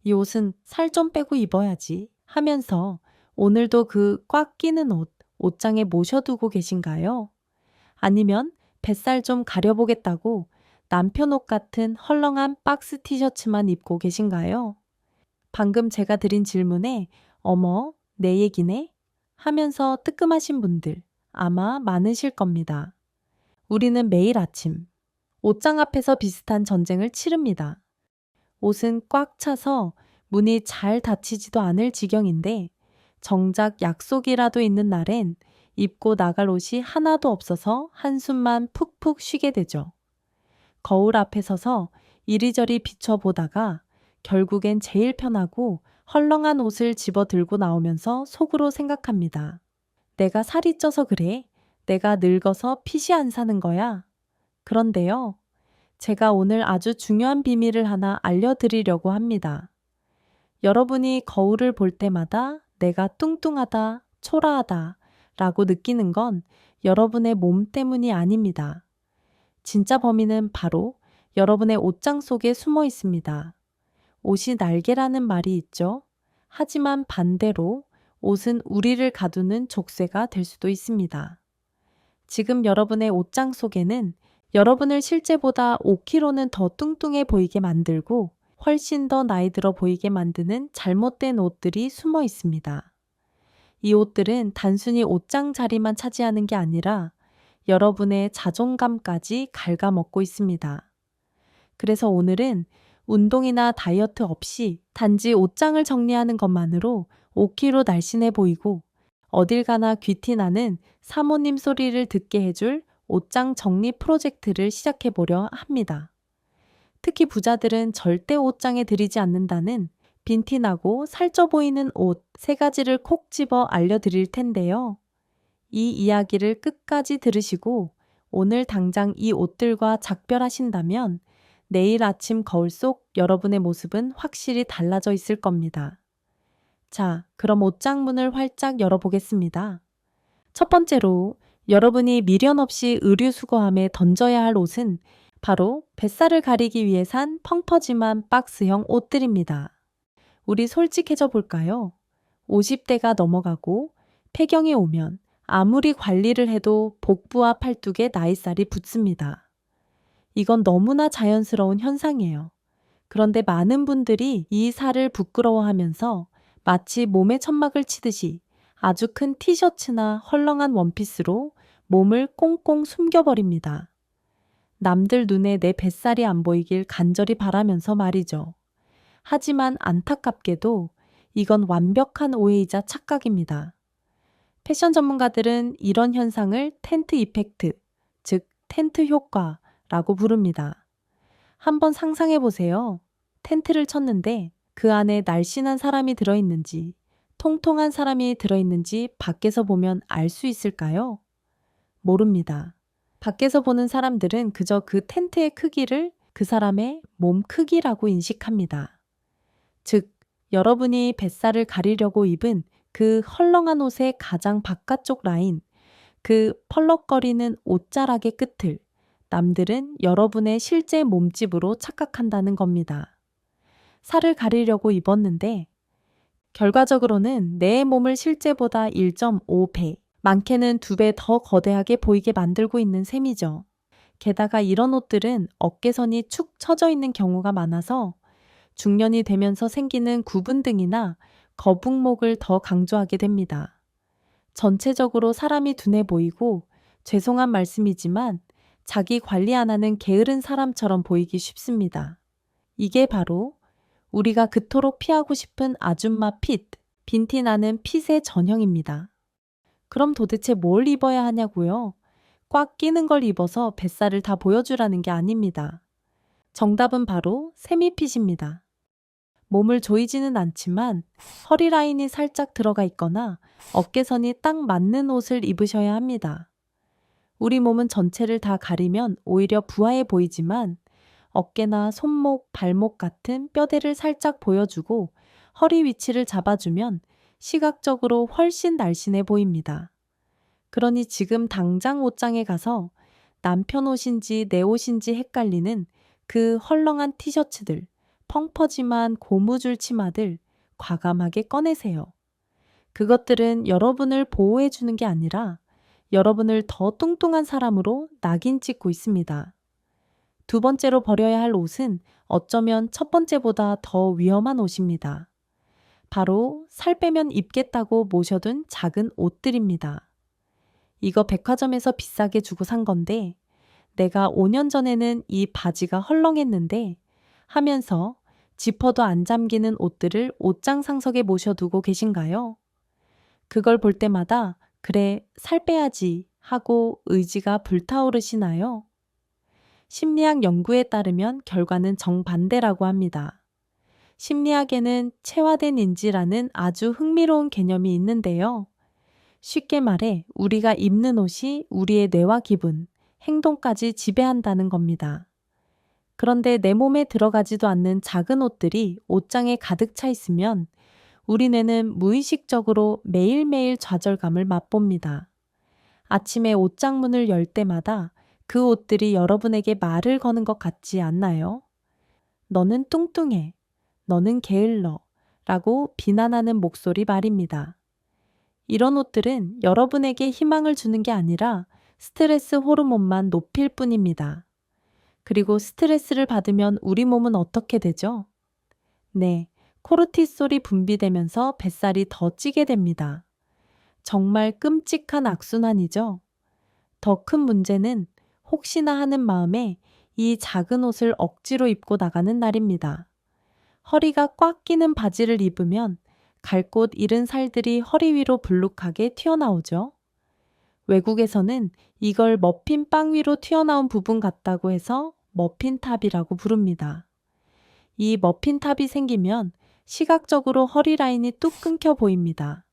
이 옷은 살 좀 빼고 입어야지 하면서 오늘도 그 꽉 끼는 옷, 옷장에 모셔두고 계신가요? 아니면 뱃살 좀 가려보겠다고 남편 옷 같은 헐렁한 박스 티셔츠만 입고 계신가요? 방금 제가 드린 질문에 어머, 내 얘기네? 하면서 뜨끔하신 분들 아마 많으실 겁니다. 우리는 매일 아침 옷장 앞에서 비슷한 전쟁을 치릅니다. 옷은 꽉 차서 문이 잘 닫히지도 않을 지경인데 정작 약속이라도 있는 날엔 입고 나갈 옷이 하나도 없어서 한숨만 푹푹 쉬게 되죠. 거울 앞에 서서 이리저리 비춰보다가 결국엔 제일 편하고 헐렁한 옷을 집어 들고 나오면서 속으로 생각합니다. 내가 살이 쪄서 그래. 내가 늙어서 핏이 안 사는 거야. 그런데요. 제가 오늘 아주 중요한 비밀을 하나 알려드리려고 합니다. 여러분이 거울을 볼 때마다 내가 뚱뚱하다, 초라하다 라고 느끼는 건 여러분의 몸 때문이 아닙니다. 진짜 범인은 바로 여러분의 옷장 속에 숨어 있습니다. 옷이 날개라는 말이 있죠. 하지만 반대로 옷은 우리를 가두는 족쇄가 될 수도 있습니다. 지금 여러분의 옷장 속에는 여러분을 실제보다 5kg는 더 뚱뚱해 보이게 만들고 훨씬 더 나이 들어 보이게 만드는 잘못된 옷들이 숨어 있습니다. 이 옷들은 단순히 옷장 자리만 차지하는 게 아니라 여러분의 자존감까지 갉아먹고 있습니다. 그래서 오늘은 운동이나 다이어트 없이 단지 옷장을 정리하는 것만으로 5kg 날씬해 보이고 어딜 가나 귀티 나는 사모님 소리를 듣게 해줄 옷장 정리 프로젝트를 시작해 보려 합니다. 특히 부자들은 절대 옷장에 들이지 않는다는 빈티나고 살쪄 보이는 옷 3가지를 콕 집어 알려드릴 텐데요. 이 이야기를 끝까지 들으시고 오늘 당장 이 옷들과 작별하신다면 내일 아침 거울 속 여러분의 모습은 확실히 달라져 있을 겁니다. 자, 그럼 옷장 문을 활짝 열어보겠습니다. 첫 번째로 여러분이 미련 없이 의류 수거함에 던져야 할 옷은 바로 뱃살을 가리기 위해 산 펑퍼짐한 박스형 옷들입니다. 우리 솔직해져 볼까요? 50대가 넘어가고 폐경이 오면 아무리 관리를 해도 복부와 팔뚝에 나이살이 붙습니다. 이건 너무나 자연스러운 현상이에요. 그런데 많은 분들이 이 살을 부끄러워하면서 마치 몸에 천막을 치듯이 아주 큰 티셔츠나 헐렁한 원피스로 몸을 꽁꽁 숨겨버립니다. 남들 눈에 내 뱃살이 안 보이길 간절히 바라면서 말이죠. 하지만 안타깝게도 이건 완벽한 오해이자 착각입니다. 패션 전문가들은 이런 현상을 텐트 이펙트, 즉 텐트 효과라고 부릅니다. 한번 상상해 보세요. 텐트를 쳤는데 그 안에 날씬한 사람이 들어있는지, 통통한 사람이 들어있는지 밖에서 보면 알 수 있을까요? 모릅니다. 밖에서 보는 사람들은 그저 그 텐트의 크기를 그 사람의 몸 크기라고 인식합니다. 즉, 여러분이 뱃살을 가리려고 입은 그 헐렁한 옷의 가장 바깥쪽 라인, 그 펄럭거리는 옷자락의 끝을 남들은 여러분의 실제 몸집으로 착각한다는 겁니다. 살을 가리려고 입었는데 결과적으로는 내 몸을 실제보다 1.5배, 많게는 2배 더 거대하게 보이게 만들고 있는 셈이죠. 게다가 이런 옷들은 어깨선이 축 처져 있는 경우가 많아서 중년이 되면서 생기는 구분등이나 거북목을 더 강조하게 됩니다. 전체적으로 사람이 둔해 보이고 죄송한 말씀이지만 자기 관리 안 하는 게으른 사람처럼 보이기 쉽습니다. 이게 바로 우리가 그토록 피하고 싶은 아줌마 핏, 빈티나는 핏의 전형입니다. 그럼 도대체 뭘 입어야 하냐고요? 꽉 끼는 걸 입어서 뱃살을 다 보여주라는 게 아닙니다. 정답은 바로 세미핏입니다. 몸을 조이지는 않지만 허리 라인이 살짝 들어가 있거나 어깨선이 딱 맞는 옷을 입으셔야 합니다. 우리 몸은 전체를 다 가리면 오히려 부하해 보이지만 어깨나 손목, 발목 같은 뼈대를 살짝 보여주고 허리 위치를 잡아주면 시각적으로 훨씬 날씬해 보입니다. 그러니 지금 당장 옷장에 가서 남편 옷인지 내 옷인지 헷갈리는 그 헐렁한 티셔츠들, 펑퍼짐한 고무줄 치마들 과감하게 꺼내세요. 그것들은 여러분을 보호해 주는 게 아니라 여러분을 더 뚱뚱한 사람으로 낙인 찍고 있습니다. 두 번째로 버려야 할 옷은 어쩌면 첫 번째보다 더 위험한 옷입니다. 바로 살 빼면 입겠다고 모셔둔 작은 옷들입니다. 이거 백화점에서 비싸게 주고 산 건데 내가 5년 전에는 이 바지가 헐렁했는데 하면서 지퍼도 안 잠기는 옷들을 옷장 상석에 모셔두고 계신가요? 그걸 볼 때마다 그래, 살 빼야지 하고 의지가 불타오르시나요? 심리학 연구에 따르면 결과는 정반대라고 합니다. 심리학에는 체화된 인지라는 아주 흥미로운 개념이 있는데요. 쉽게 말해 우리가 입는 옷이 우리의 뇌와 기분, 행동까지 지배한다는 겁니다. 그런데 내 몸에 들어가지도 않는 작은 옷들이 옷장에 가득 차 있으면 우리 뇌는 무의식적으로 매일매일 좌절감을 맛봅니다. 아침에 옷장 문을 열 때마다 그 옷들이 여러분에게 말을 거는 것 같지 않나요? 너는 뚱뚱해. 너는 게을러. 라고 비난하는 목소리 말입니다. 이런 옷들은 여러분에게 희망을 주는 게 아니라 스트레스 호르몬만 높일 뿐입니다. 그리고 스트레스를 받으면 우리 몸은 어떻게 되죠? 네, 코르티솔이 분비되면서 뱃살이 더 찌게 됩니다. 정말 끔찍한 악순환이죠. 더 큰 문제는 혹시나 하는 마음에 이 작은 옷을 억지로 입고 나가는 날입니다. 허리가 꽉 끼는 바지를 입으면 갈 곳 잃은 살들이 허리 위로 불룩하게 튀어나오죠. 외국에서는 이걸 머핀빵 위로 튀어나온 부분 같다고 해서 머핀탑이라고 부릅니다. 이 머핀탑이 생기면 시각적으로 허리 라인이 뚝 끊겨 보입니다.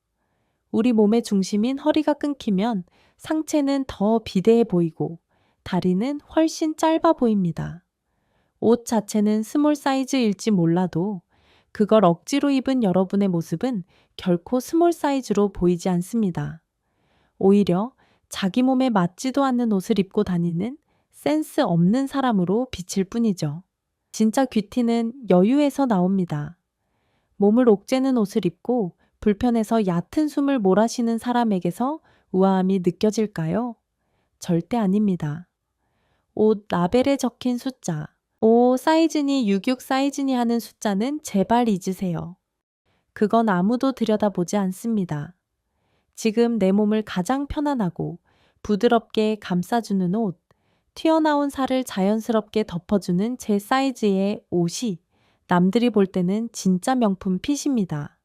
우리 몸의 중심인 허리가 끊기면 상체는 더 비대해 보이고 다리는 훨씬 짧아 보입니다. 옷 자체는 스몰 사이즈일지 몰라도 그걸 억지로 입은 여러분의 모습은 결코 스몰 사이즈로 보이지 않습니다. 오히려 자기 몸에 맞지도 않는 옷을 입고 다니는 센스 없는 사람으로 비칠 뿐이죠. 진짜 귀티는 여유에서 나옵니다. 몸을 옥죄는 옷을 입고 불편해서 얕은 숨을 몰아쉬는 사람에게서 우아함이 느껴질까요? 절대 아닙니다. 옷 라벨에 적힌 숫자, 5 사이즈니 66 사이즈니 하는 숫자는 제발 잊으세요. 그건 아무도 들여다보지 않습니다. 지금 내 몸을 가장 편안하고 부드럽게 감싸주는 옷, 튀어나온 살을 자연스럽게 덮어주는 제 사이즈의 옷이 남들이 볼 때는 진짜 명품 핏입니다.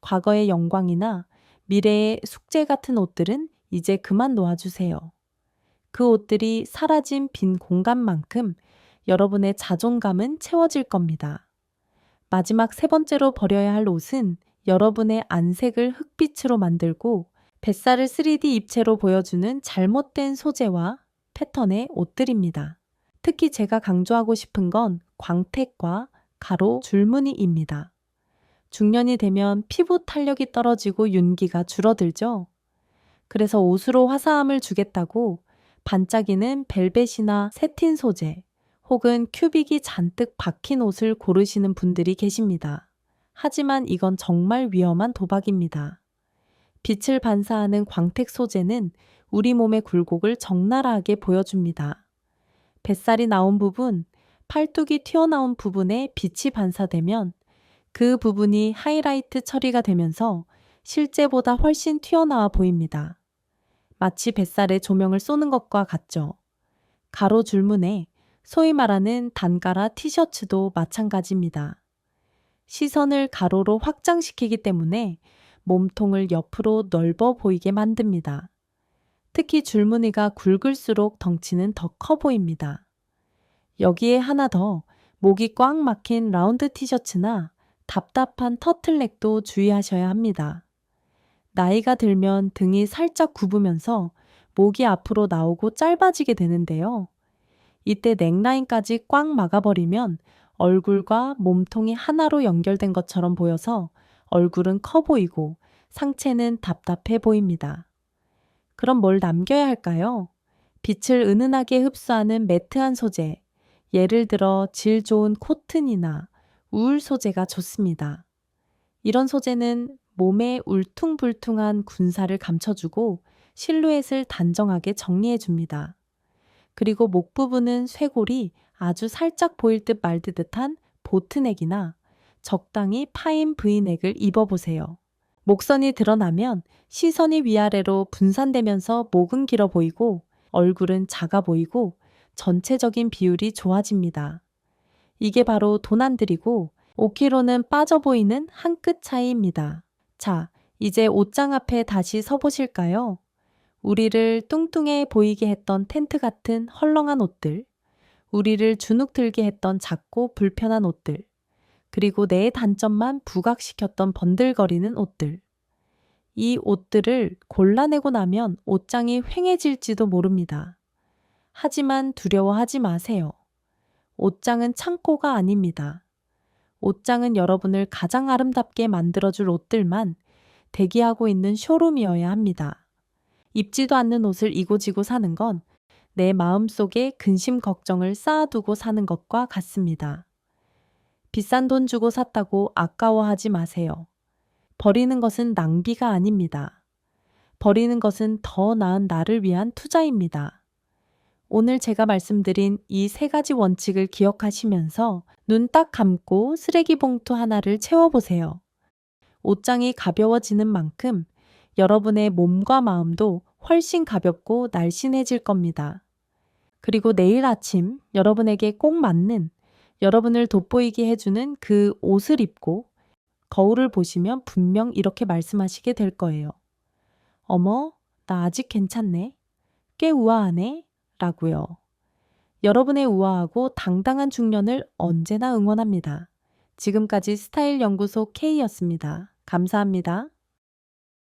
과거의 영광이나 미래의 숙제 같은 옷들은 이제 그만 놓아주세요. 그 옷들이 사라진 빈 공간만큼 여러분의 자존감은 채워질 겁니다. 마지막 세 번째로 버려야 할 옷은 여러분의 안색을 흑빛으로 만들고 뱃살을 3D 입체로 보여주는 잘못된 소재와 패턴의 옷들입니다. 특히 제가 강조하고 싶은 건 광택과 가로 줄무늬입니다. 중년이 되면 피부 탄력이 떨어지고 윤기가 줄어들죠. 그래서 옷으로 화사함을 주겠다고 반짝이는 벨벳이나 세틴 소재 혹은 큐빅이 잔뜩 박힌 옷을 고르시는 분들이 계십니다. 하지만 이건 정말 위험한 도박입니다. 빛을 반사하는 광택 소재는 우리 몸의 굴곡을 적나라하게 보여줍니다. 뱃살이 나온 부분, 팔뚝이 튀어나온 부분에 빛이 반사되면 그 부분이 하이라이트 처리가 되면서 실제보다 훨씬 튀어나와 보입니다. 마치 뱃살에 조명을 쏘는 것과 같죠. 가로 줄무늬, 소위 말하는 단가라 티셔츠도 마찬가지입니다. 시선을 가로로 확장시키기 때문에 몸통을 옆으로 넓어 보이게 만듭니다. 특히 줄무늬가 굵을수록 덩치는 더 커 보입니다. 여기에 하나 더 목이 꽉 막힌 라운드 티셔츠나 답답한 터틀넥도 주의하셔야 합니다. 나이가 들면 등이 살짝 굽으면서 목이 앞으로 나오고 짧아지게 되는데요. 이때 넥라인까지 꽉 막아버리면 얼굴과 몸통이 하나로 연결된 것처럼 보여서 얼굴은 커 보이고 상체는 답답해 보입니다. 그럼 뭘 남겨야 할까요? 빛을 은은하게 흡수하는 매트한 소재, 예를 들어 질 좋은 코튼이나 우울 소재가 좋습니다. 이런 소재는 몸의 울퉁불퉁한 군살을 감춰주고 실루엣을 단정하게 정리해줍니다. 그리고 목 부분은 쇄골이 아주 살짝 보일 듯 말 듯한 보트넥이나 적당히 파인 브이넥을 입어보세요. 목선이 드러나면 시선이 위아래로 분산되면서 목은 길어 보이고 얼굴은 작아 보이고 전체적인 비율이 좋아집니다. 이게 바로 돈 안 들이고 5kg는 빠져 보이는 한 끗 차이입니다. 자, 이제 옷장 앞에 다시 서보실까요? 우리를 뚱뚱해 보이게 했던 텐트 같은 헐렁한 옷들, 우리를 주눅 들게 했던 작고 불편한 옷들, 그리고 내 단점만 부각시켰던 번들거리는 옷들. 이 옷들을 골라내고 나면 옷장이 휑해질지도 모릅니다. 하지만 두려워하지 마세요. 옷장은 창고가 아닙니다. 옷장은 여러분을 가장 아름답게 만들어줄 옷들만 대기하고 있는 쇼룸이어야 합니다. 입지도 않는 옷을 이고지고 사는 건 내 마음속에 근심 걱정을 쌓아두고 사는 것과 같습니다. 비싼 돈 주고 샀다고 아까워하지 마세요. 버리는 것은 낭비가 아닙니다. 버리는 것은 더 나은 나를 위한 투자입니다. 오늘 제가 말씀드린 이 3가지 원칙을 기억하시면서 눈 딱 감고 쓰레기 봉투 하나를 채워보세요. 옷장이 가벼워지는 만큼 여러분의 몸과 마음도 훨씬 가볍고 날씬해질 겁니다. 그리고 내일 아침 여러분에게 꼭 맞는, 여러분을 돋보이게 해주는 그 옷을 입고 거울을 보시면 분명 이렇게 말씀하시게 될 거예요. 어머, 나 아직 괜찮네. 꽤 우아하네. 라고요. 여러분의 우아하고 당당한 중년을 언제나 응원합니다. 지금까지 스타일 연구소 K였습니다. 감사합니다.